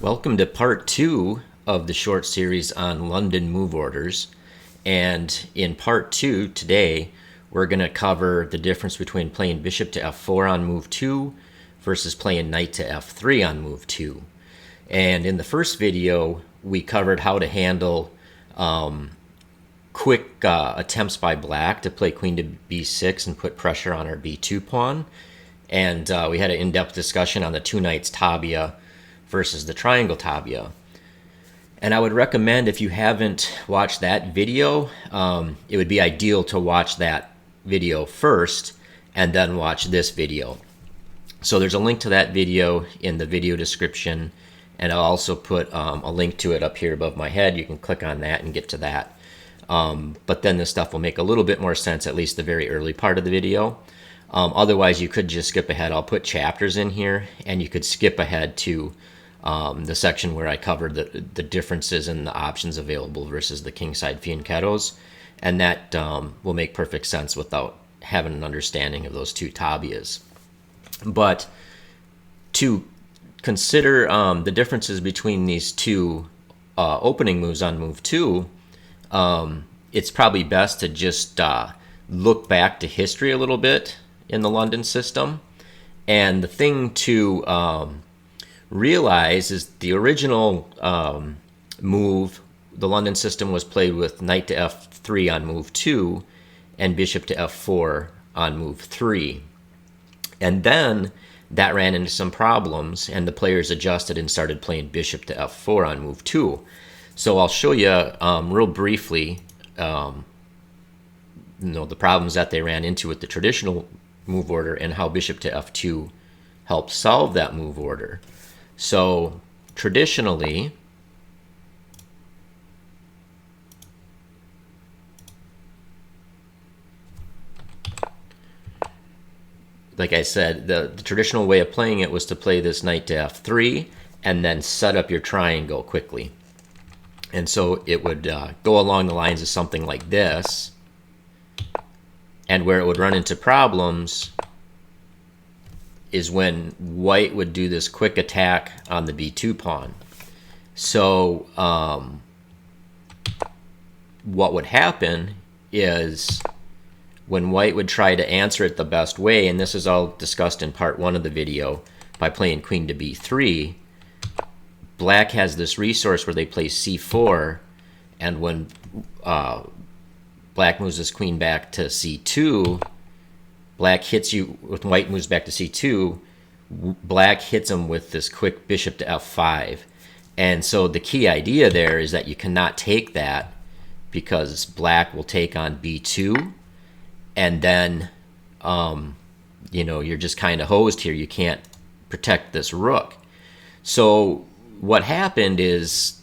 Welcome to part 2 of the short series on London move orders. And in part 2 today, we're going to cover the difference between playing bishop to f4 on move 2 versus playing knight to f3 on move 2. And in the first video, we covered how to handle quick attempts by black to play queen to b6 and put pressure on our b2 pawn. And we had an in-depth discussion on the two knights tabia versus the triangle tabia. And I would recommend, if you haven't watched that video, it would be ideal to watch that video first and then watch this video. So there's a link to that video in the video description, and I'll also put a link to it up here above my head. You can click on that and get to that. But then this stuff will make a little bit more sense, at least the very early part of the video. Otherwise, you could just skip ahead. I'll put chapters in here, and you could skip ahead to the section where I covered the differences in the options available versus the kingside fianchettos, and that will make perfect sense without having an understanding of those two tabias. But to consider the differences between these two opening moves on move 2, it's probably best to just look back to history a little bit in the London system. And the thing to realize is the original move, the London system, was played with knight to f3 on move 2 and bishop to f4 on move 3. And then that ran into some problems, and the players adjusted and started playing bishop to f4 on move 2. So I'll show you real briefly the problems that they ran into with the traditional move order and how bishop to f2 helped solve that move order. So traditionally, like I said, the traditional way of playing it was to play this knight to f3 and then set up your triangle quickly. And so it would go along the lines of something like this. And where it would run into problems is when white would do this quick attack on the b2 pawn. So what would happen is when white would try to answer it the best way, and this is all discussed in part 1 of the video, by playing queen to b3, black has this resource where they play c4, and when black moves his queen back to c2, black hits you, with white moves back to c2, black hits him with this quick bishop to f5. And so the key idea there is that you cannot take that, because black will take on b2, and then you're just kind of hosed here. You can't protect this rook. So what happened is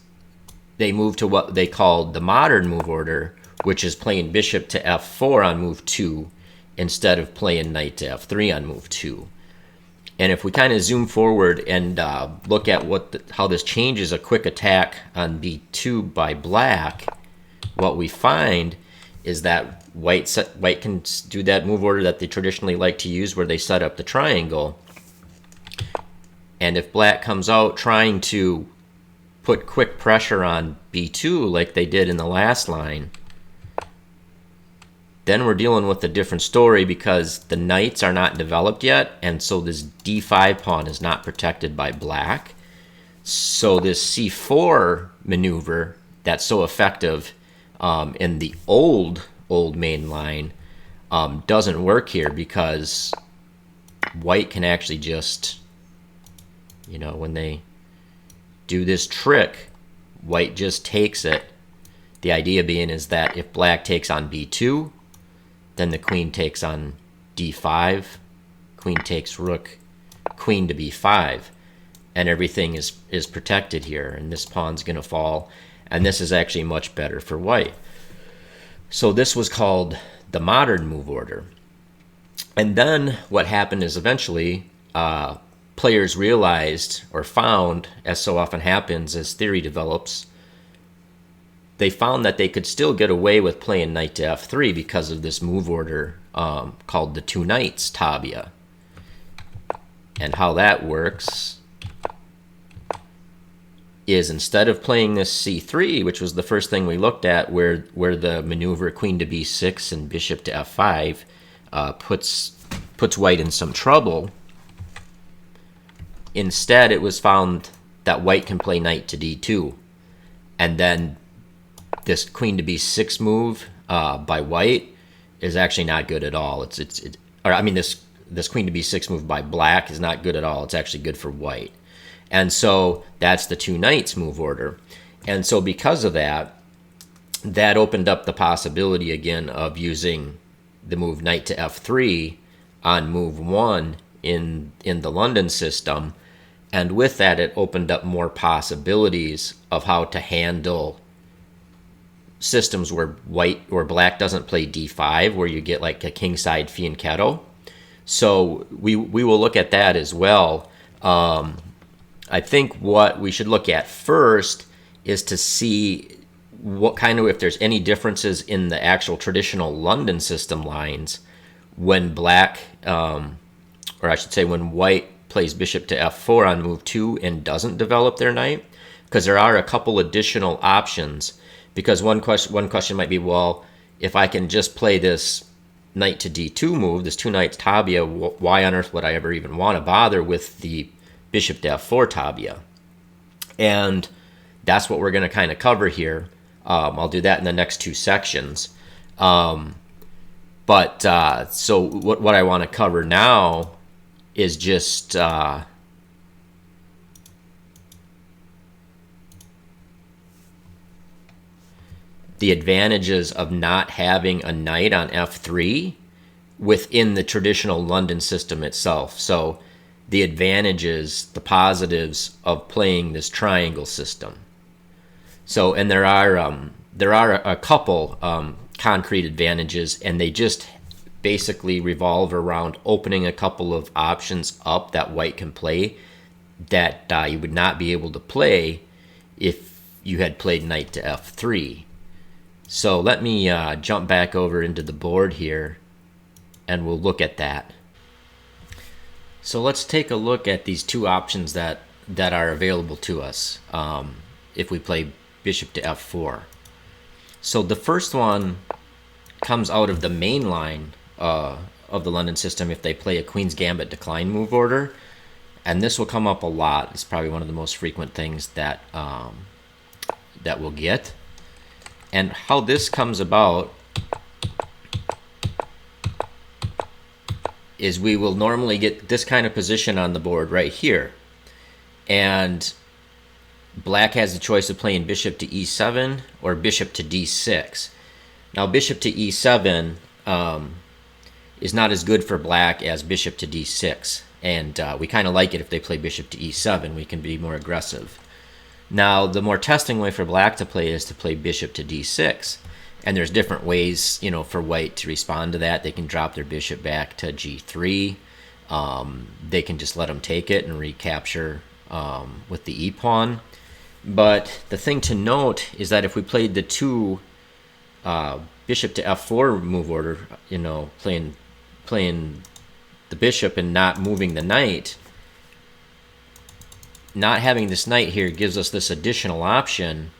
they moved to what they called the modern move order, which is playing bishop to f4 on move 2 instead of playing knight to f3 on move 2. And if we kind of zoom forward and look at how this changes a quick attack on b2 by black, what we find is that white can do that move order that they traditionally like to use, where they set up the triangle. And if black comes out trying to put quick pressure on b2 like they did in the last line, then we're dealing with a different story, because the knights are not developed yet, and so this d5 pawn is not protected by black. So this c4 maneuver that's so effective in the old main line doesn't work here, because white can actually just, when they do this trick, white just takes it. The idea being is that if black takes on b2, then the queen takes on d5, queen takes rook, queen to b5, and everything is protected here, and this pawn's going to fall, and this is actually much better for white. So this was called the modern move order. And then what happened is eventually players realized, or found, as so often happens as theory develops, they found that they could still get away with playing knight to f3 because of this move order called the two knights tabia. And how that works is instead of playing this c3, which was the first thing we looked at, where the maneuver queen to b6 and bishop to f5 puts white in some trouble, instead it was found that white can play knight to d2, and then this queen to b6 move by white is actually not good at all. This queen to b6 move by black is not good at all. It's actually good for white. And so that's the two knights move order. And so because of that, that opened up the possibility again of using the move knight to f3 on move 1 in the London system. And with that, it opened up more possibilities of how to handle systems where black doesn't play d5, where you get like a kingside fianchetto. So we will look at that as well. I think what we should look at first is to see what kind of, if there's any differences in the actual traditional London system lines when black, or I should say when white plays bishop to f4 on move 2 and doesn't develop their knight, because there are a couple additional options. Because one question might be, well, if I can just play this knight to d2 move, this two knights tabia, why on earth would I ever even want to bother with the bishop to f4 tabia? And that's what we're going to kind of cover here. I'll do that in the next two sections. So what I want to cover now is just the advantages of not having a knight on f3 within the traditional London system itself. So the advantages, the positives of playing this triangle system. So, and there are a couple concrete advantages, and they just basically revolve around opening a couple of options up that white can play that you would not be able to play if you had played knight to f3. So let me jump back over into the board here, and we'll look at that. So let's take a look at these two options that are available to us if we play bishop to f4. So the first one comes out of the main line of the London system if they play a Queen's Gambit decline move order, and this will come up a lot. It's probably one of the most frequent things that we'll get. And how this comes about is we will normally get this kind of position on the board right here. And black has the choice of playing bishop to e7 or bishop to d6. Now bishop to e7 is not as good for black as bishop to d6. And we kind of like it if they play bishop to e7. We can be more aggressive. Now, the more testing way for black to play is to play bishop to d6. And there's different ways, for white to respond to that. They can drop their bishop back to g3. They can just let them take it and recapture with the e-pawn. But the thing to note is that if we played the two bishop to f4 move order, playing the bishop and not moving the knight, not having this knight here gives us this additional option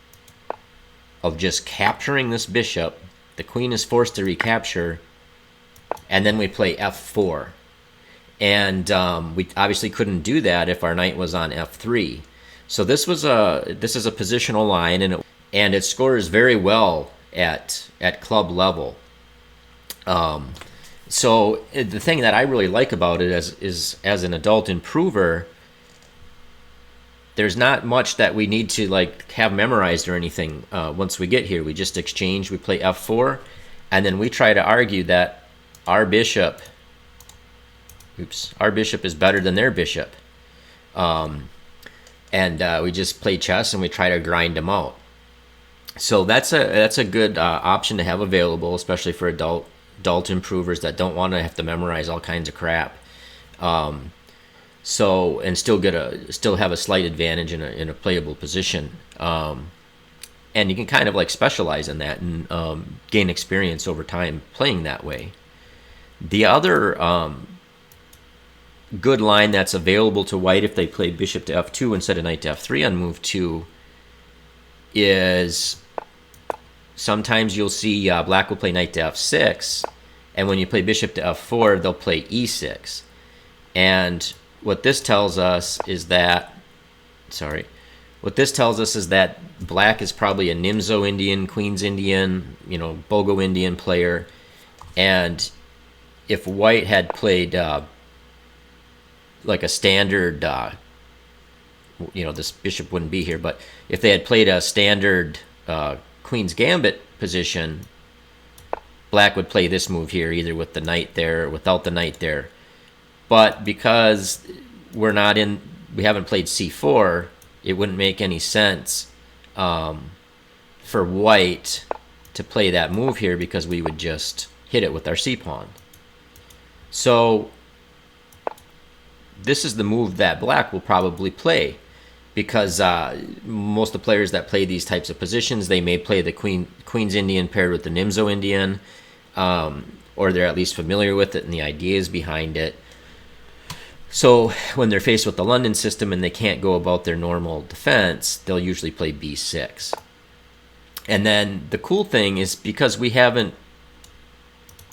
of just capturing this bishop. The queen is forced to recapture, and then we play f4. And we obviously couldn't do that if our knight was on f3. So this is a positional line, and it scores very well at club level. So the thing that I really like about it is as an adult improver, there's not much that we need to have memorized or anything. Once we get here, we just exchange, we play f4, and then we try to argue that our bishop is better than their bishop. And we just play chess and we try to grind them out. So that's a good option to have available, especially for adult improvers that don't want to have to memorize all kinds of crap. And still have a slight advantage in a playable position. And you can kind of specialize in that and gain experience over time playing that way. The other good line that's available to white if they play bishop to f2 instead of knight to f3 on move 2 is sometimes you'll see black will play knight to f6, and when you play bishop to f4, they'll play e6. And what this tells us is that, black is probably a Nimzo Indian, Queen's Indian, Bogo Indian player. And if white had played like a standard, this bishop wouldn't be here, but if they had played a standard Queen's Gambit position, black would play this move here, either with the knight there or without the knight there. But because we haven't played c4, it wouldn't make any sense for white to play that move here, because we would just hit it with our c-pawn. So this is the move that black will probably play, because most of the players that play these types of positions, they may play the Queen's Indian paired with the Nimzo Indian, or they're at least familiar with it and the ideas behind it. So when they're faced with the London system and they can't go about their normal defense, they'll usually play b6. And then the cool thing is, because we haven't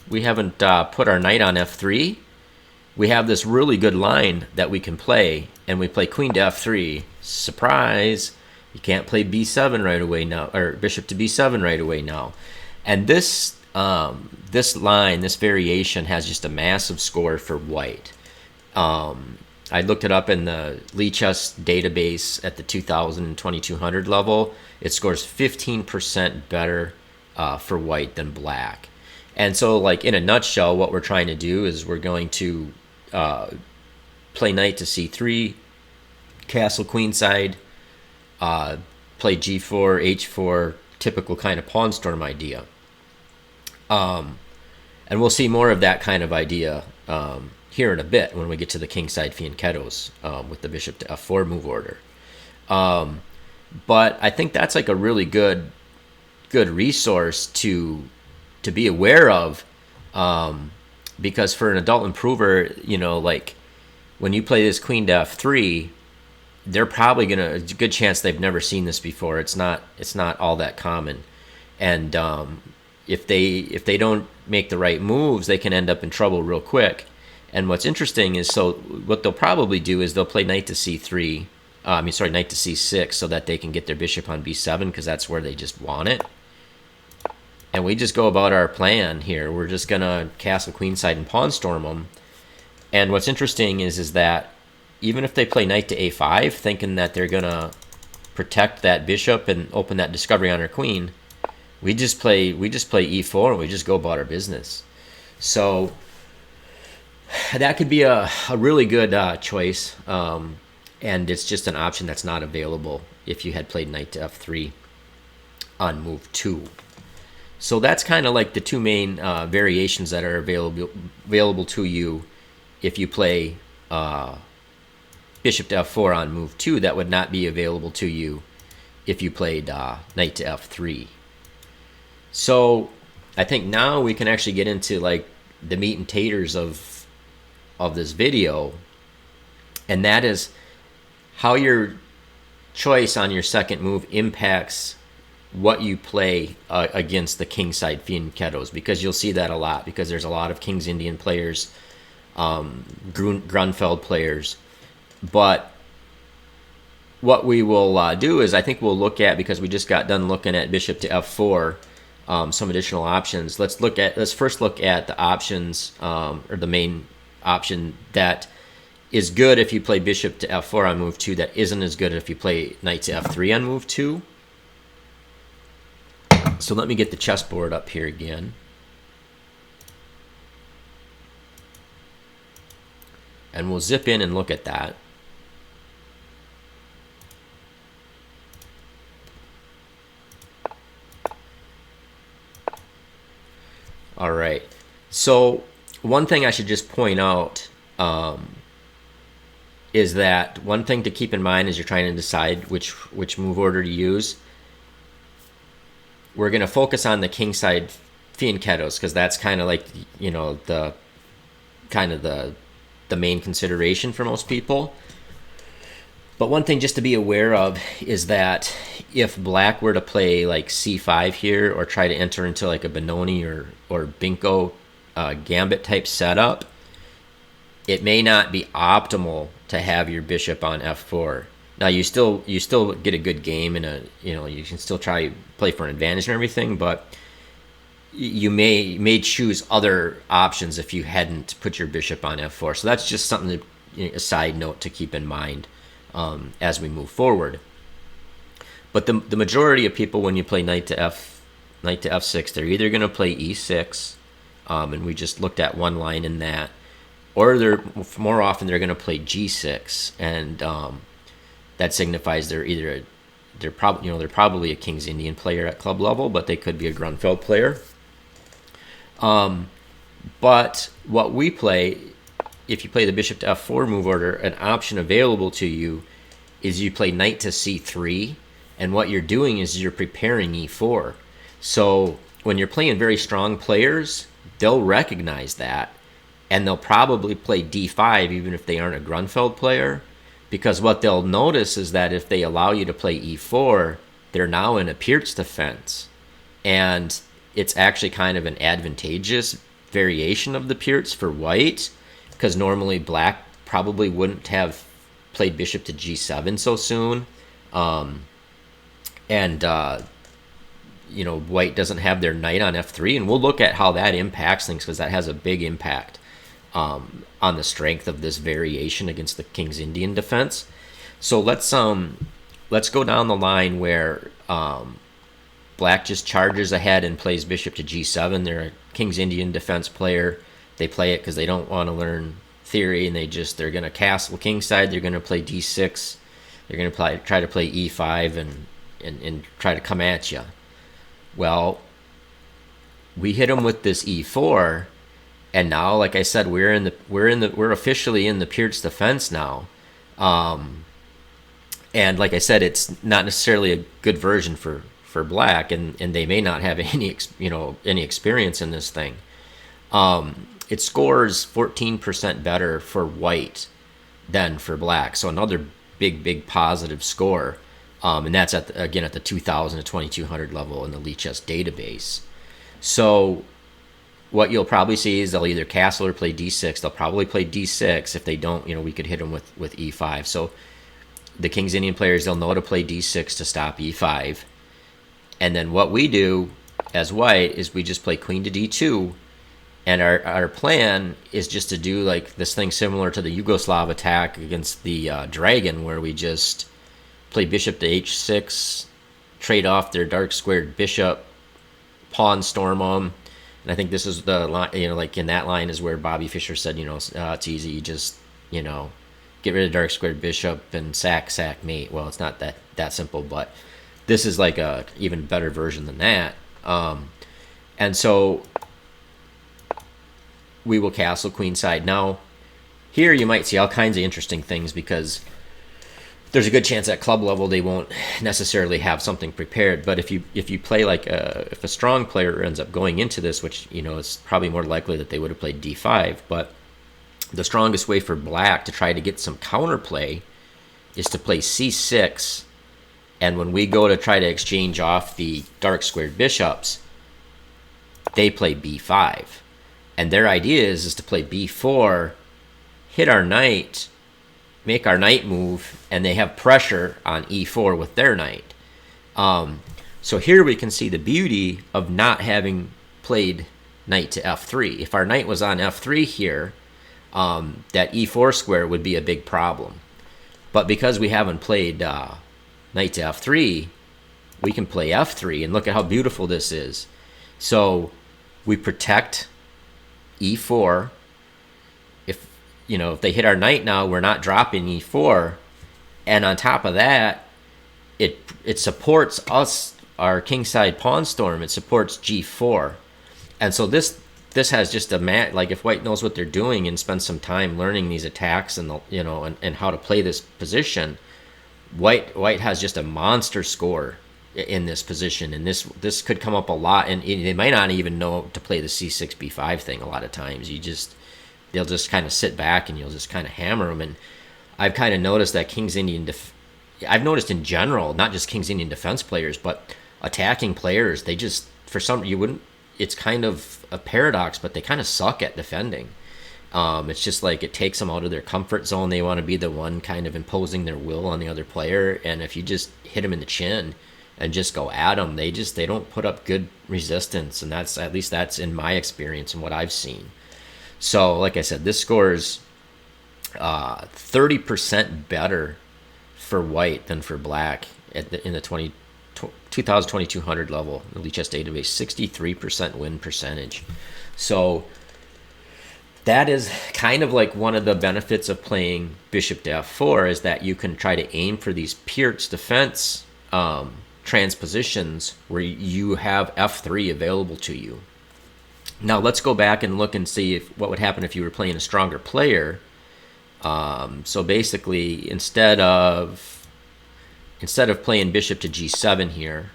put our knight on f3, we have this really good line that we can play, and we play queen to f3. Surprise! You can't play b7 right away now, or bishop to b7 right away now. And this line, this variation, has just a massive score for white. I looked it up in the Lichess database at the 2000 and 2200 level. It scores 15% better for white than black. And so, like, in a nutshell, what we're trying to do is we're going to play knight to c3, castle queenside, play g4, h4, typical kind of pawn storm idea. And we'll see more of that kind of idea here in a bit when we get to the kingside fianchettos with the bishop to f4 move order. But I think that's like a really good resource to be aware of, because for an adult improver, like when you play this queen to f3, they're probably a good chance they've never seen this before. It's not all that common, and if they don't make the right moves, they can end up in trouble real quick. And what's interesting is, so what they'll probably do is they'll play knight to c3, knight to c6, so that they can get their bishop on b7, because that's where they just want it. And we just go about our plan here. We're just gonna castle queenside and pawn storm them. And what's interesting is that even if they play knight to a5, thinking that they're gonna protect that bishop and open that discovery on our queen, we just play e4 and we just go about our business. So that could be a really good choice, and it's just an option that's not available if you had played knight to f3 on move 2. So that's kind of like the two main variations that are available to you if you play bishop to f4 on move 2, that would not be available to you if you played knight to f3. So I think now we can actually get into like the meat and taters of this video, and that is how your choice on your second move impacts what you play against the kingside fianchettos, because you'll see that a lot, because there's a lot of King's Indian players, Grunfeld players. But what we will do is, I think we'll look at, because we just got done looking at bishop to f4, some additional options. Let's first look at the options, or the main option that is good if you play bishop to f4 on move 2, that isn't as good if you play knight to f3 on move 2. So let me get the chessboard up here again. And we'll zip in and look at that. All right. So one thing I should just point out is that one thing to keep in mind as you're trying to decide which move order to use, we're going to focus on the kingside fianchettos, because that's kind of like, the main consideration for most people. But one thing just to be aware of is that if black were to play like c5 here, or try to enter into like a Benoni or Binko gambit type setup, it may not be optimal to have your bishop on f4. Now you still get a good game, and you can still try play for an advantage and everything, but you may choose other options if you hadn't put your bishop on f4. So that's just something a side note to keep in mind as we move forward. But the majority of people, when you play knight to f6, they're either going to play e6, and we just looked at one line in that, or more often they're going to play g6, and that signifies they're probably a King's Indian player at club level, but they could be a Grunfeld player. But what we play, if you play the bishop to f4 move order, an option available to you is you play knight to c3, and what you're doing is you're preparing e4. So when you're playing very strong players, they'll recognize that, and they'll probably play d5 even if they aren't a Grunfeld player, because what they'll notice is that if they allow you to play e4, they're now in a Pierce defense, and it's actually kind of an advantageous variation of the Pierce for white, because normally black probably wouldn't have played bishop to g7 so soon, and white doesn't have their knight on f3, and we'll look at how that impacts things, because that has a big impact on the strength of this variation against the King's Indian defense. So let's go down the line where black just charges ahead and plays bishop to g7. They're a King's Indian defense player. They play it because they don't want to learn theory, and they're going to castle kingside. They're going to play d6. They're going to try to play e5 and try to come at you. Well, we hit them with this e4, and now, like I said, we're officially in the Pierce defense now. And like I said, it's not necessarily a good version for black, and they may not have any experience in this thing. It scores 14% better for white than for black, so another big positive score, and that's at the 2000 to 2200 level in the Lichess database. So what you'll probably see is they'll either castle or play d6. They'll probably play d6. If they don't, we could hit them with e5. So the King's Indian players, they'll know to play d6 to stop e5. And then what we do as white is we just play queen to d2. And our plan is just to do like this thing similar to the Yugoslav attack against the Dragon, where we just play bishop to h6, trade off their dark squared bishop, pawn storm them. And I think this is the line, like in that line is where Bobby Fischer said, it's easy, you just, get rid of dark squared bishop and sack mate. Well, it's not that simple, but this is like a even better version than that. And so we will castle queenside. Now, here you might see all kinds of interesting things, because there's a good chance at club level they won't necessarily have something prepared. But if you play like if a strong player ends up going into this, which it's probably more likely that they would have played d5, but the strongest way for black to try to get some counterplay is to play c6, and when we go to try to exchange off the dark squared bishops, they play b5. And their idea is to play b4, hit our knight, make our knight move, and they have pressure on e4 with their knight. So here we can see the beauty of not having played knight to f3. If our knight was on f3 here, that e4 square would be a big problem. But because we haven't played knight to f3, we can play f3, and look at how beautiful this is. So we protect e4. If they hit our knight now, we're not dropping e4, and on top of that, it supports us, our kingside pawn storm. It supports g4, and so this has just like if white knows what they're doing and spends some time learning these attacks and and how to play this position, white has just a monster score in this position, and this could come up a lot, and they might not even know to play the c6 b5 thing. A lot of times they'll just kind of sit back and you'll just kind of hammer them. And I've kind of noticed that King's Indian I've noticed in general, not just King's Indian defense players, but attacking players, they just, for some, you wouldn't, it's kind of a paradox, but they kind of suck at defending. It's just like it takes them out of their comfort zone. They want to be the one kind of imposing their will on the other player, and if you just hit them in the chin and just go at them, they don't put up good resistance, and that's, at least that's in my experience and what I've seen. So, like I said, this scores 30% better for white than for black in the 2200 level, the Lichess database, 63% win percentage. So that is kind of like one of the benefits of playing bishop to f4, is that you can try to aim for these Pierce defense transpositions where you have f3 available to you. Now let's go back and look and see what would happen if you were playing a stronger player. So basically, instead of playing bishop to g7 here,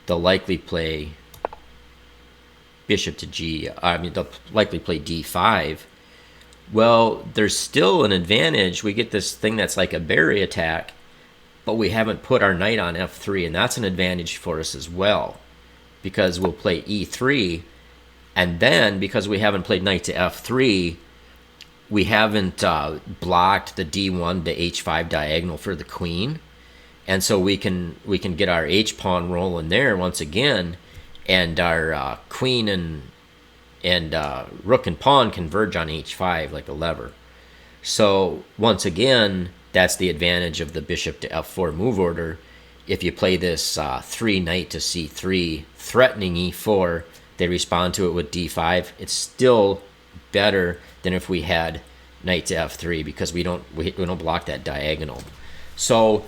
they'll likely play bishop to they'll likely play d5. Well, there's still an advantage. We get this thing that's like a berry attack, but we haven't put our knight on f3, and that's an advantage for us as well, because we'll play e3, and then because we haven't played knight to f3, we haven't blocked the d1 to h5 diagonal for the queen, and so we can get our h-pawn rolling there once again, and our queen and rook and pawn converge on h5 like a lever. So once again, that's the advantage of the bishop to f4 move order. If you play this 3 knight to c3 threatening e4, they respond to it with d5. It's still better than if we had knight to f3, because we don't block that diagonal. So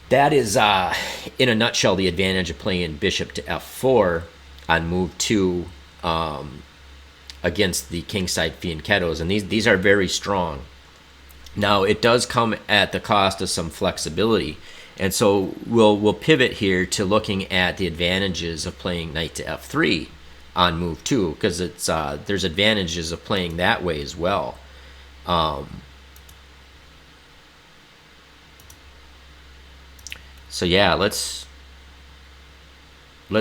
that is, in a nutshell, the advantage of playing bishop to f4 on move 2 against the kingside fianchettos, and these are very strong. Now it does come at the cost of some flexibility, and so we'll pivot here to looking at the advantages of playing knight to f3 on move 2, because it's there's advantages of playing that way as well. So yeah, let's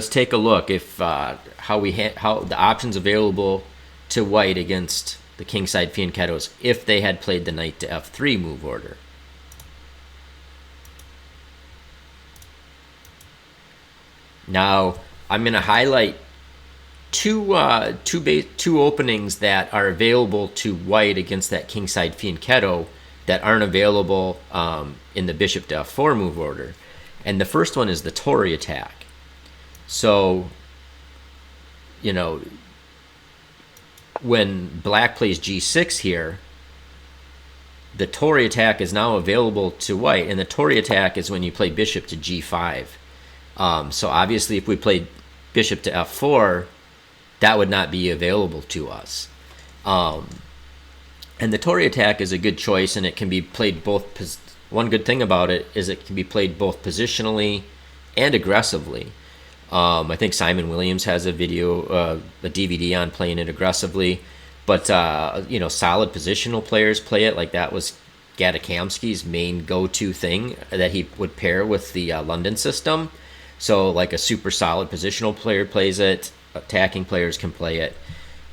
take a look if how the options available to white against the kingside fianchettos if they had played the knight to f3 move order. Now I'm going to highlight two openings that are available to white against that kingside fianchetto that aren't available in the bishop to f4 move order. And the first one is the Tory attack. So, you know, when black plays g6 here, the Tory attack is now available to white, and the Tory attack is when you play bishop to g5. So obviously if we played bishop to f4, that would not be available to us. And the Tory attack is a good choice, and it can be played both. One good thing about it is it can be played both positionally and aggressively. I think Simon Williams has a video, a DVD on playing it aggressively, but you know, solid positional players play it. Like that was Gadakamsky's main go-to thing that he would pair with the London system. So like a super solid positional player plays it, attacking players can play it,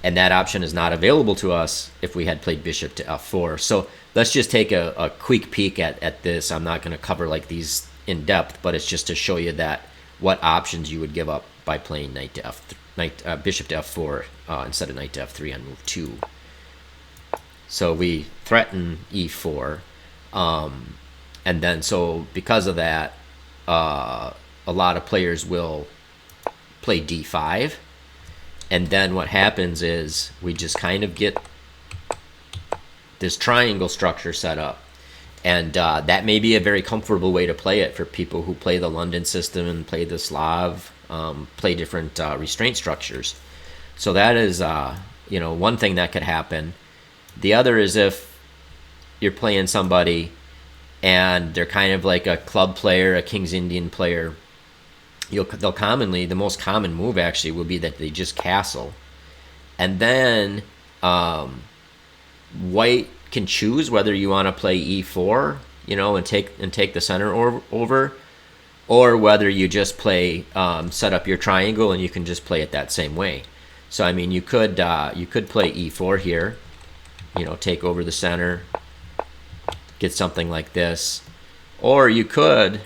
and that option is not available to us if we had played bishop to f4. So let's just take a quick peek at this. I'm not going to cover like these in depth, but it's just to show you that what options you would give up by playing bishop to f4 instead of knight to f3 on move 2. So we threaten e4, and then so because of that, a lot of players will play d5, and then what happens is we just kind of get this triangle structure set up, and that may be a very comfortable way to play it for people who play the London system and play the Slav, play different restraint structures. So that is you know, one thing that could happen. The other is if you're playing somebody and they're kind of like a club player, a King's Indian player, they'll commonly, the most common move actually will be that they just castle, and then white can choose whether you want to play e4, you know, and take the center over, or whether you just play set up your triangle and you can just play it that same way. So I mean, you could play e4 here, you know, take over the center, get something like this, or you could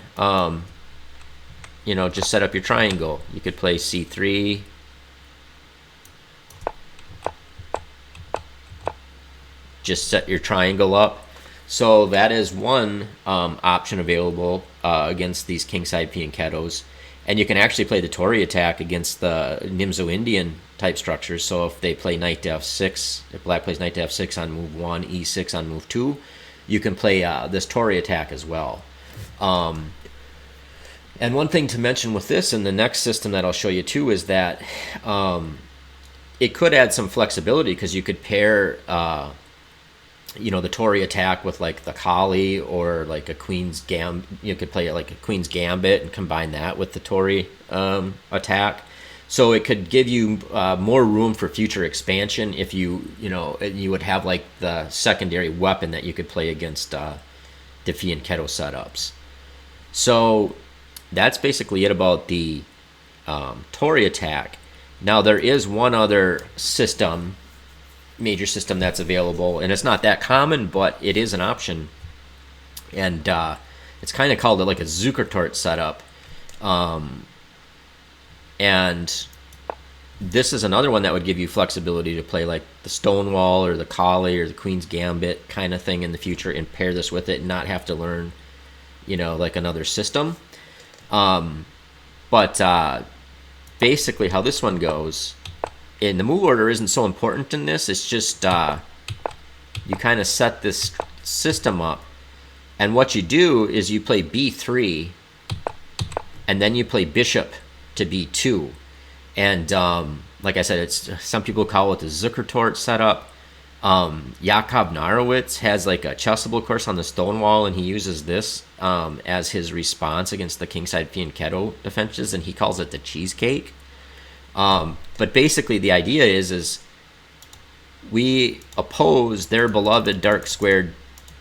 you know, just set up your triangle. You could play c3, just set your triangle up. So that is one option available against these kingside fianchettos. And you can actually play the Tory attack against the Nimzo-Indian type structures. So if they play knight to f6, if black plays knight to f6 on move 1, e6 on move 2, you can play this Tory attack as well. And one thing to mention with this and the next system that I'll show you too is that it could add some flexibility, because you could pair you know, the Tory attack with like the Kali or like a Queen's Gambit. You could play it like a Queen's Gambit and combine that with the Tory attack. So it could give you more room for future expansion if you know, you would have like the secondary weapon that you could play against the fianchetto setups. So that's basically it about the Tory attack. Now there is one other system, major system, that's available, and it's not that common, but it is an option, and it's kind of called like a Zukertort setup, and this is another one that would give you flexibility to play like the Stonewall or the Kali or the Queen's Gambit kind of thing in the future, and pair this with it and not have to learn, you know, like another system. But basically how this one goes, and the move order isn't so important in this, it's just you kind of set this system up, and what you do is you play b3, and then you play bishop to b2, and like I said, it's, some people call it the Zukertort setup. Yakov Narowitz has like a Chessimple course on the Stonewall, and he uses this as his response against the kingside fianchetto defenses, and he calls it the cheesecake. But basically the idea is we oppose their beloved dark squared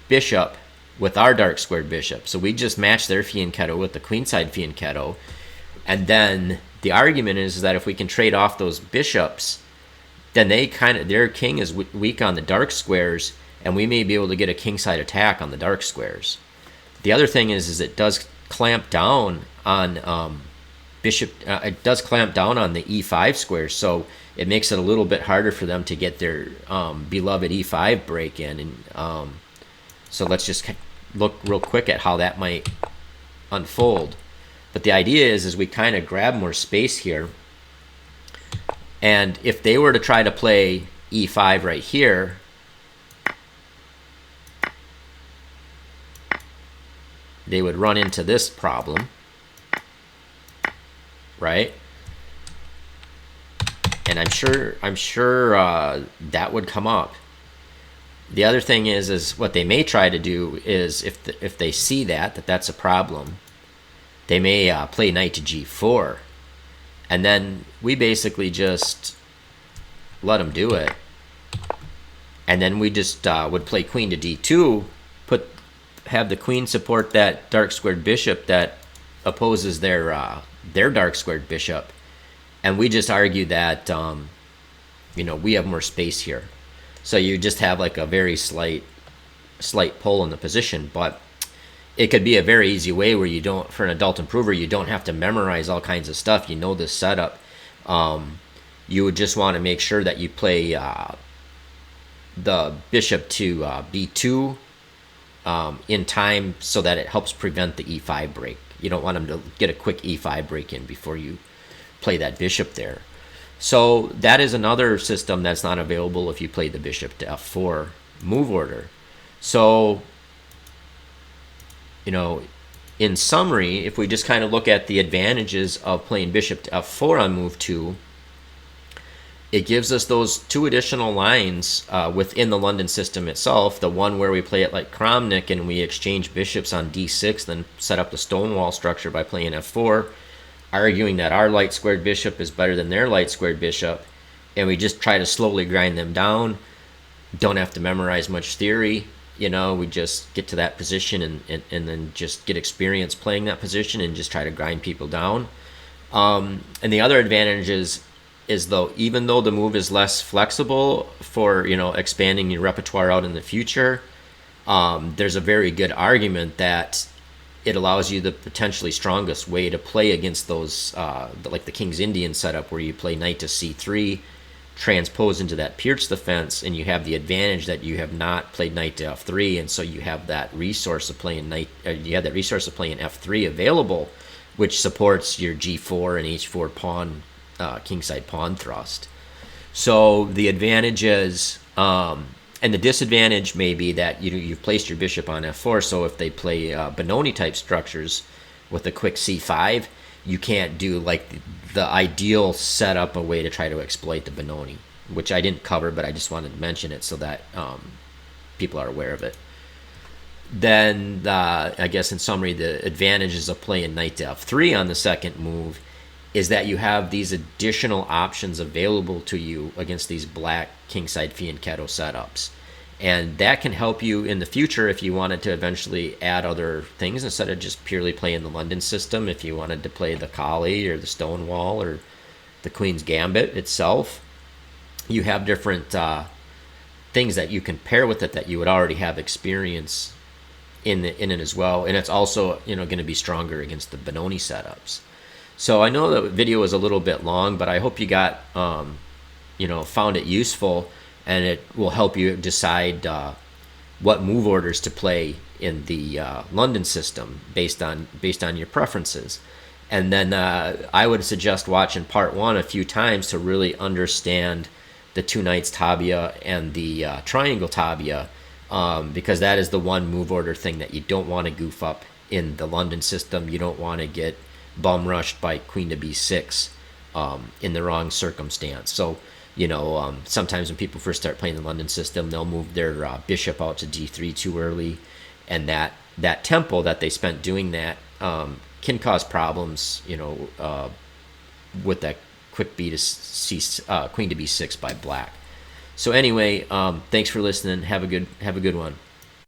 bishop with our dark squared bishop. So we just match their fianchetto with the queenside fianchetto. And then the argument is that if we can trade off those bishops, then they their king is weak on the dark squares, and we may be able to get a kingside attack on the dark squares. The other thing is it does clamp down on bishop. It does clamp down on the e5 squares, so it makes it a little bit harder for them to get their beloved e5 break in. And so let's just look real quick at how that might unfold. But the idea is we kind of grab more space here, and if they were to try to play e5 right here, they would run into this problem, right? And I'm sure that would come up. The other thing is what they may try to do is if they see that's a problem, they may play knight to g4, and then we basically just let them do it, and then we just would play queen to d2, have the queen support that dark squared bishop that opposes their dark squared bishop, and we just argue that you know, we have more space here. So you just have like a very slight pull in the position, but it could be a very easy way where you don't, for an adult improver, you don't have to memorize all kinds of stuff. You know this setup. You would just want to make sure that you play the bishop to b2 in time, so that it helps prevent the e5 break. You don't want them to get a quick e5 break in before you play that bishop there. So that is another system that's not available if you play the bishop to f4 move order. So, you know, in summary, if we just kind of look at the advantages of playing bishop to f4 on move 2, it gives us those two additional lines within the London system itself. The one where we play it like Kramnik and we exchange bishops on d6, then set up the Stonewall structure by playing f4, arguing that our light squared bishop is better than their light squared bishop, and we just try to slowly grind them down. Don't have to memorize much theory. We just get to that position and then just get experience playing that position and just try to grind people down. And the other advantage is though, even though the move is less flexible for expanding your repertoire out in the future, there's a very good argument that it allows you the potentially strongest way to play against those, like the King's Indian setup where you play knight to c3, transpose into that Pirch defense, and you have the advantage that you have not played knight to f3, and so you have that resource of playing f3 available, which supports your g4 and h4 pawn, kingside pawn thrust. So the advantages, and the disadvantage may be that you've placed your bishop on f4, so if they play Benoni type structures with a quick c5, you can't do like the ideal setup, a way to try to exploit the Benoni, which I didn't cover, but I just wanted to mention it so that people are aware of it. Then I guess in summary, the advantages of playing knight to f3 on the second move is that you have these additional options available to you against these black kingside fianchetto setups. And that can help you in the future if you wanted to eventually add other things instead of just purely playing the London system. If you wanted to play the Collie or the Stonewall or the Queen's Gambit itself, you have different things that you can pair with it that you would already have experience in it as well. And it's also going to be stronger against the Benoni setups. So I know the video was a little bit long, but I hope you got found it useful, and it will help you decide what move orders to play in the London system based on your preferences. And then I would suggest watching part 1 a few times to really understand the two knights tabia and the triangle tabia, because that is the one move order thing that you don't want to goof up in the London system. You don't want to get bum rushed by queen to b6 in the wrong circumstance. So sometimes when people first start playing the London system, they'll move their bishop out to d3 too early, and that tempo that they spent doing that can cause problems with that quick b to queen to b6 by black. So anyway, thanks for listening. Have a good one.